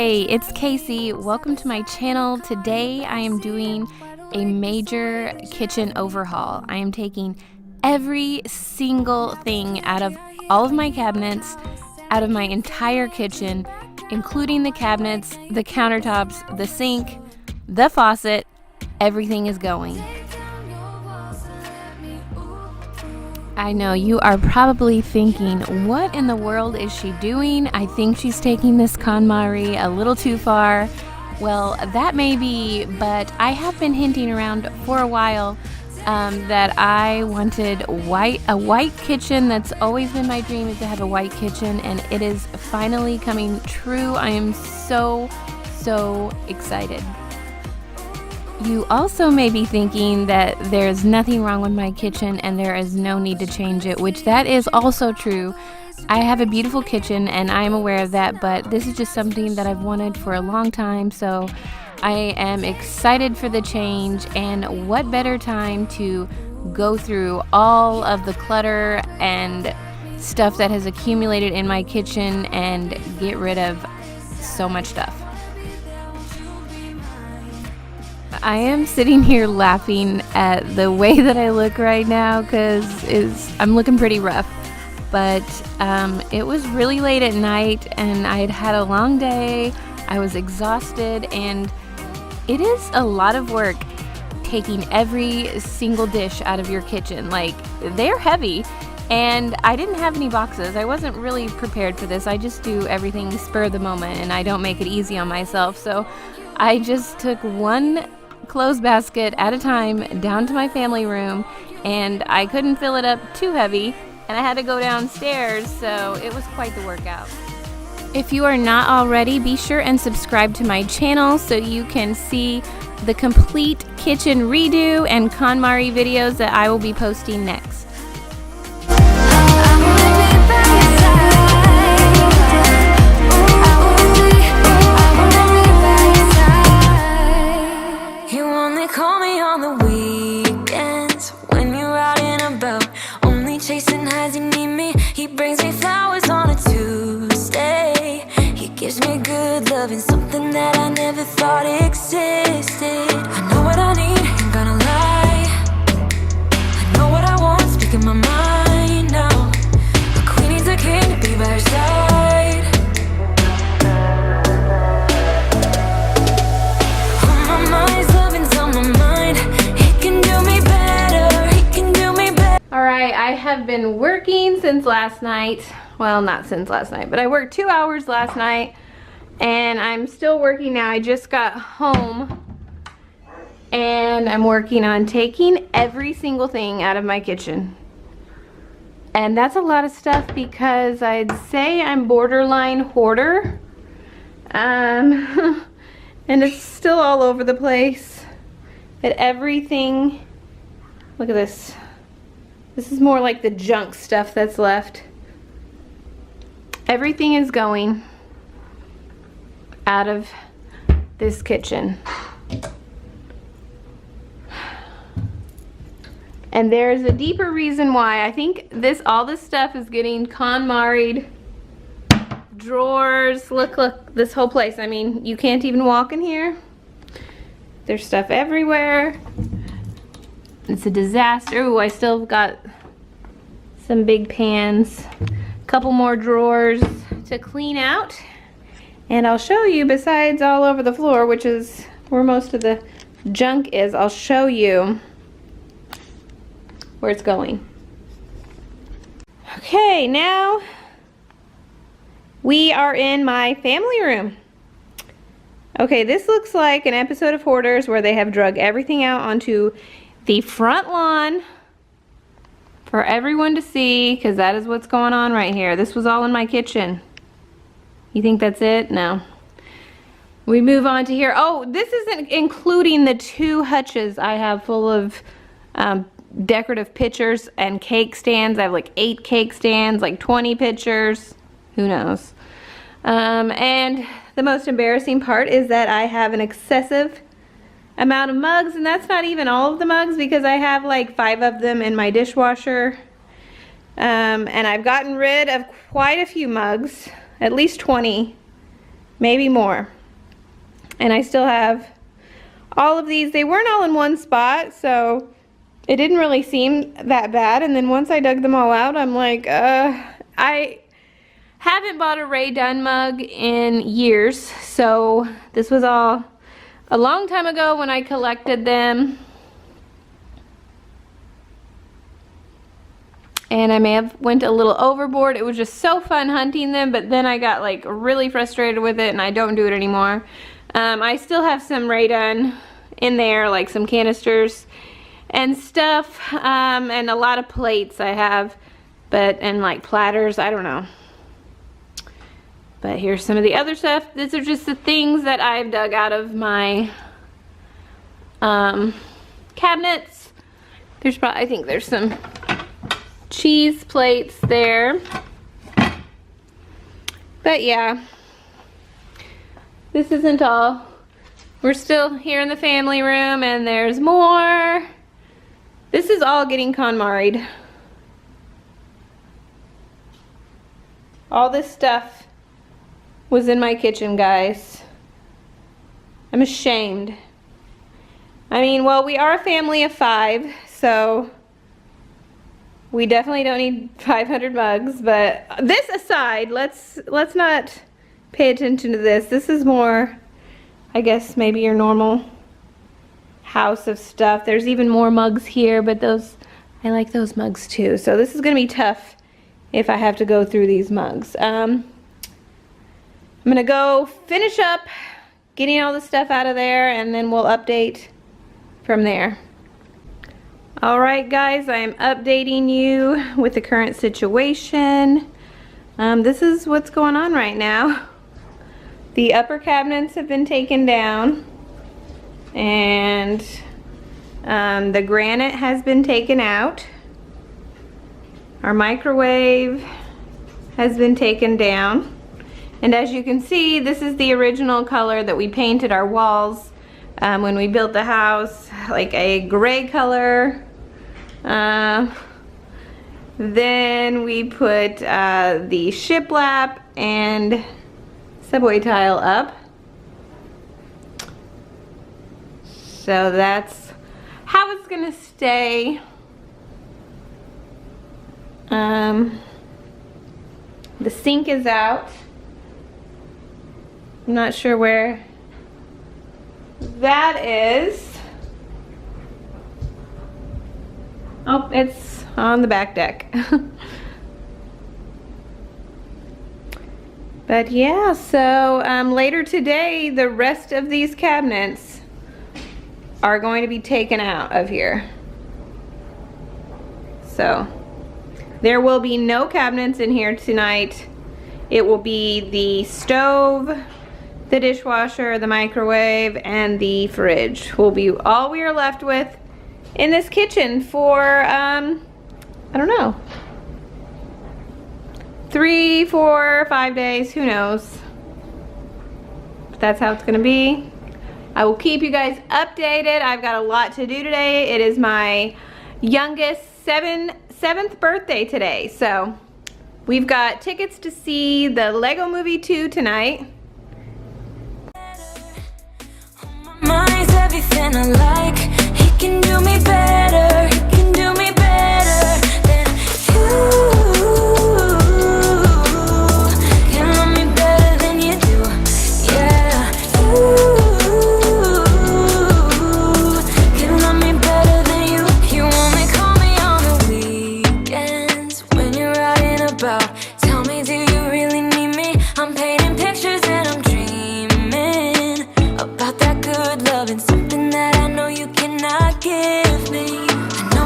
Hey, it's Casey. Welcome to my channel. Today I am doing a major kitchen overhaul. I am taking every single thing out of all of my cabinets, out of my entire kitchen, including the cabinets, the countertops, the sink, the faucet. Everything is going. I know you are probably thinking, what in the world is she doing? I think she's taking this KonMari a little too far. Well, that may be, but I have been hinting around for a while that I wanted a white kitchen. That's always been my dream, is to have a white kitchen, and it is finally coming true. I am so excited. You also may be thinking that there's nothing wrong with my kitchen and there is no need to change it, which that is also true. I have a beautiful kitchen and I am aware of that, but this is just something that I've wanted for a long time, so I am excited for the change. And what better time to go through all of the clutter and stuff that has accumulated in my kitchen and get rid of so much stuff. I am sitting here laughing at the way that I look right now because I'm looking pretty rough. But it was really late at night and I had had a long day. I was exhausted, and it is a lot of work taking every single dish out of your kitchen. Like, they're heavy, and I didn't have any boxes. I wasn't really prepared for this. I just do everything spur of the moment and I don't make it easy on myself. So I just took one clothes basket at a time down to my family room, and I couldn't fill it up too heavy, and I had to go downstairs, so it was quite the workout. If you are not already, be sure and subscribe to my channel so you can see the complete kitchen redo and KonMari videos that I will be posting next. Call me on the weekends when you're out and about, only chasing highs. You need me. He brings me flowers on a Tuesday. He gives me good love and something that I never thought existed. I know what I need, ain't gonna lie. I know what I want, speaking my mind now. A queen needs a king to be by her side. Alright, I have been working since last night. Well, not since last night, but I worked 2 hours last night and I'm still working now. I just got home and I'm working on taking every single thing out of my kitchen. And that's a lot of stuff because I'd say I'm borderline hoarder. And it's still all over the place. But everything, look at this. This is more like the junk stuff that's left. Everything is going out of this kitchen. And there's a deeper reason why. I think all this stuff is getting KonMari'd. Drawers, look, this whole place. I mean, you can't even walk in here. There's stuff everywhere. It's a disaster. Ooh, I still got some big pans, a couple more drawers to clean out, and I'll show you, besides all over the floor, which is where most of the junk is, I'll show you where it's going. Okay, now we are in my family room. Okay, this looks like an episode of Hoarders where they have drug everything out onto the front lawn for everyone to see, because that is what's going on right here. This was all in my kitchen. You think that's it? No. We move on to here. Oh, this isn't including the 2 hutches I have full of decorative pictures and cake stands. I have like 8 cake stands, like 20 pictures. Who knows? And the most embarrassing part is that I have an excessive amount of mugs, and that's not even all of the mugs because I have like 5 of them in my dishwasher. And I've gotten rid of quite a few mugs, at least 20, maybe more. And I still have all of these. They weren't all in one spot, so it didn't really seem that bad. And then once I dug them all out, I'm like, I haven't bought a Ray Dunn mug in years, so this was all a long time ago when I collected them. And I may have went a little overboard. It was just so fun hunting them, but then I got like really frustrated with it and I don't do it anymore. I still have some Ray Dunn in there, like some canisters and stuff, and a lot of plates I have, and like platters, I don't know. But here's some of the other stuff. These are just the things that I've dug out of my cabinets. There's probably, I think there's some cheese plates there. But yeah, this isn't all. We're still here in the family room and there's more. This is all getting KonMari'd. All this stuff was in my kitchen, guys. I'm ashamed. I mean, well, we are a family of 5, so we definitely don't need 500 mugs, but this aside, let's not pay attention to this. This is more, I guess, maybe your normal house of stuff. There's even more mugs here, but those, I like those mugs too. So this is gonna be tough if I have to go through these mugs. I'm gonna go finish up getting all the stuff out of there and then we'll update from there. All right, guys, I am updating you with the current situation. This is what's going on right now. The upper cabinets have been taken down and the granite has been taken out. Our microwave has been taken down. And as you can see, this is the original color that we painted our walls when we built the house, like a gray color. Then we put the shiplap and subway tile up. So that's how it's gonna stay. The sink is out. I'm not sure where that is. Oh, it's on the back deck. But yeah, so later today, the rest of these cabinets are going to be taken out of here. So there will be no cabinets in here tonight. It will be the stove, the dishwasher, the microwave, and the fridge will be all we are left with in this kitchen for, I don't know, 3, 4, 5 days, who knows. But that's how it's gonna be. I will keep you guys updated. I've got a lot to do today. It is my youngest 7th birthday today. So we've got tickets to see the Lego Movie 2 tonight. Mine's everything I like. He can do me better. He can do me better than you. Can love me better than you do. Yeah, you can love me better than you. You only call me on the weekends when you're out and about. Tell me, do you really need me? I'm painting pictures and I'm dreaming about that good love and something that I know you cannot give me. I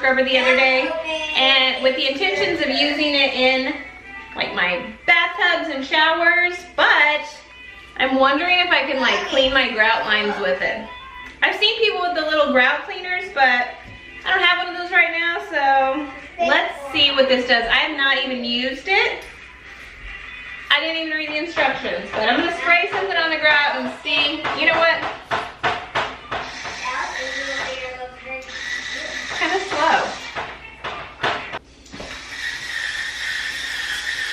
scrubber the other day, and with the intentions of using it in like my bathtubs and showers, but I'm wondering if I can like clean my grout lines with it. I've seen people with the little grout cleaners, but I don't have one of those right now, so let's see what this does. I have not even used it. I didn't even read the instructions, but I'm gonna spray something on the grout and see. You know what? Kind of slow.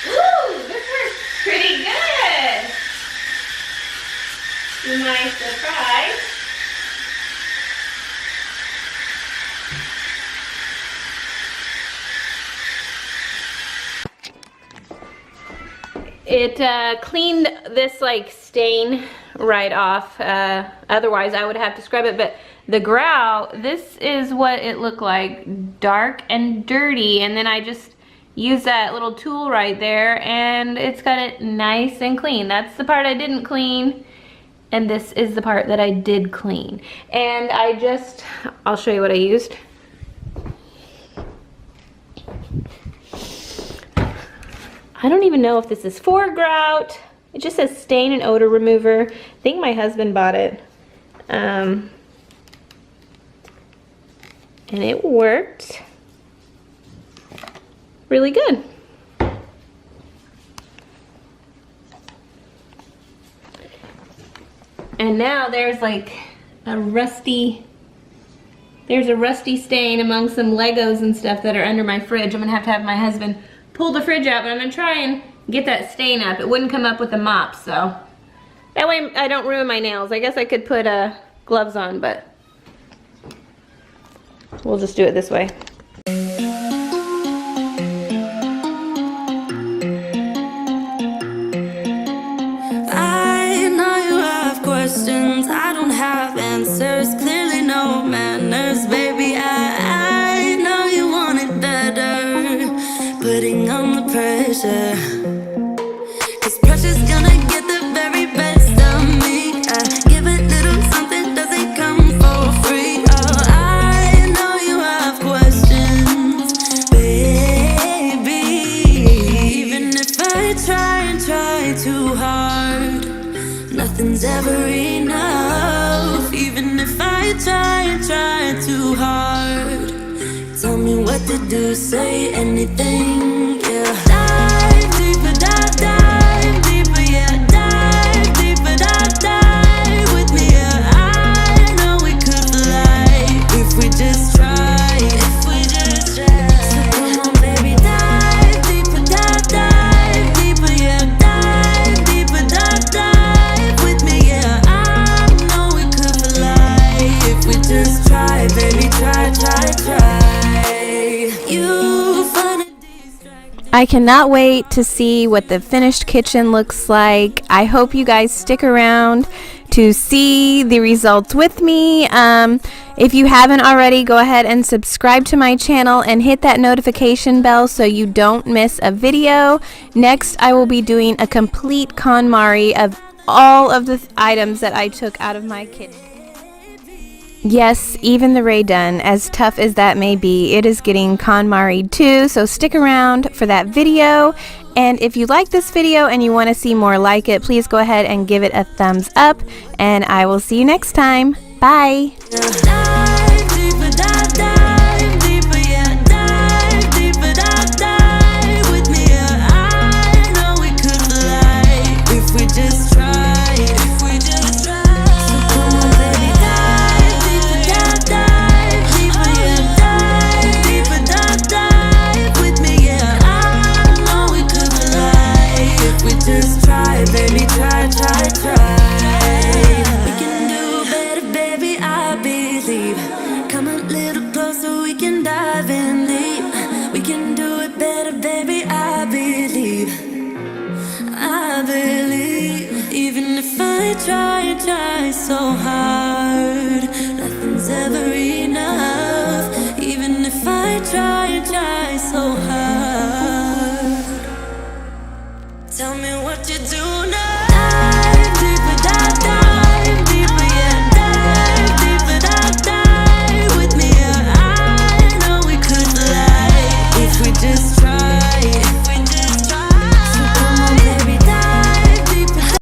Ooh, this works pretty good. Nice surprise. It cleaned this like stain right off. Otherwise I would have to scrub it, but the grout, this is what it looked like, dark and dirty, and then I just used that little tool right there and it's got it nice and clean. That's the part I didn't clean, and this is the part that I did clean. And I'll show you what I used. I don't even know if this is for grout. It just says stain and odor remover. I think my husband bought it. And it worked really good. And now there's like a rusty stain among some Legos and stuff that are under my fridge. I'm gonna have my husband pull the fridge out, but I'm gonna try and get that stain up. It wouldn't come up with the mop, so that way I don't ruin my nails. I guess I could put gloves on, but we'll just do it this way. I know you have questions, I don't have answers. Clearly no manners, baby. I know you want it better, putting on the pressure. 'Cause pressure's gonna get the very best of me. I give a little something, doesn't come for free. Oh, I know you have questions, baby. Even if I try and try too hard, nothing's ever enough. Even if I try and try too hard, tell me what to do, say anything, yeah. Dive deeper, dive deeper, yeah. Dive deeper, dive with me, yeah. I know we could fly if we just try, if we just try. So come on, baby, dive deeper, dive deeper, yeah. Dive deeper, dive with me, yeah. I know we could fly if we just try, baby, try, try, try. I cannot wait to see what the finished kitchen looks like. I hope you guys stick around to see the results with me. If you haven't already, go ahead and subscribe to my channel and hit that notification bell so you don't miss a video. Next, I will be doing a complete KonMari of all of the items that I took out of my kitchen. Yes, even the Ray Dunn, as tough as that may be, it is getting KonMari'd too, so stick around for that video. And if you like this video and you want to see more like it, please go ahead and give it a thumbs up, and I will see you next time. Bye! Try so hard, nothing's ever enough. Even if I try so hard, tell me what you do now.